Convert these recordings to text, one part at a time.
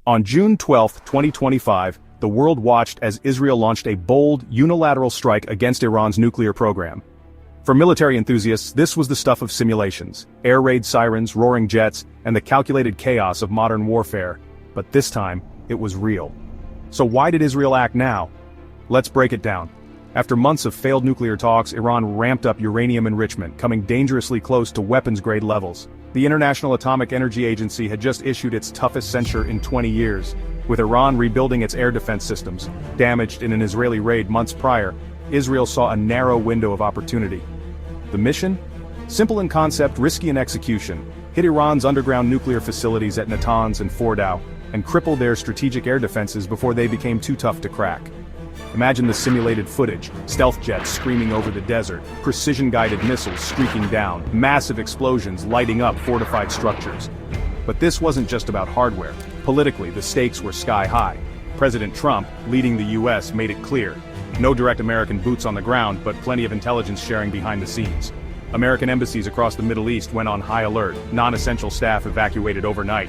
On June 12, 2025, the world watched as Israel launched a bold, unilateral strike against Iran's nuclear program. For military enthusiasts, this was the stuff of simulations, air raid sirens, roaring jets, and the calculated chaos of modern warfare. But this time, it was real. So why did Israel act now? Let's break it down. After months of failed nuclear talks, Iran ramped up uranium enrichment, coming dangerously close to weapons-grade levels. The International Atomic Energy Agency had just issued its toughest censure in 20 years, with Iran rebuilding its air defense systems, damaged in an Israeli raid months prior. Israel saw a narrow window of opportunity. The mission? Simple in concept, risky in execution. Hit Iran's underground nuclear facilities at Natanz and Fordow, and cripple their strategic air defenses before they became too tough to crack. Imagine the simulated footage, stealth jets screaming over the desert, precision-guided missiles streaking down, massive explosions lighting up fortified structures. But this wasn't just about hardware. Politically, the stakes were sky-high. President Trump, leading the US, made it clear. No direct American boots on the ground, but plenty of intelligence sharing behind the scenes. American embassies across the Middle East went on high alert, non-essential staff evacuated overnight.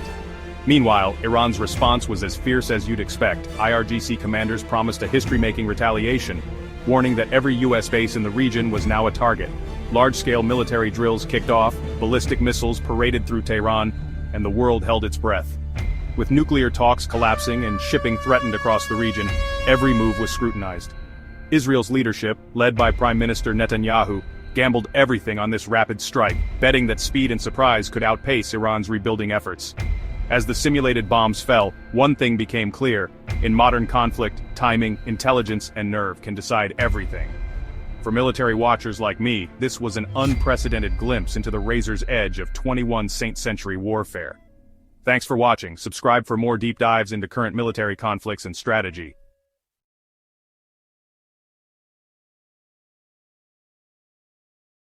Meanwhile, Iran's response was as fierce as you'd expect. IRGC commanders promised a history-making retaliation, warning that every US base in the region was now a target. Large-scale military drills kicked off, ballistic missiles paraded through Tehran, and the world held its breath. With nuclear talks collapsing and shipping threatened across the region, every move was scrutinized. Israel's leadership, led by Prime Minister Netanyahu, gambled everything on this rapid strike, betting that speed and surprise could outpace Iran's rebuilding efforts. As the simulated bombs fell, one thing became clear. In modern conflict, timing, intelligence, and nerve can decide everything. For military watchers like me, this was an unprecedented glimpse into the razor's edge of 21st century warfare. Thanks for watching. Subscribe for more deep dives into current military conflicts and strategy.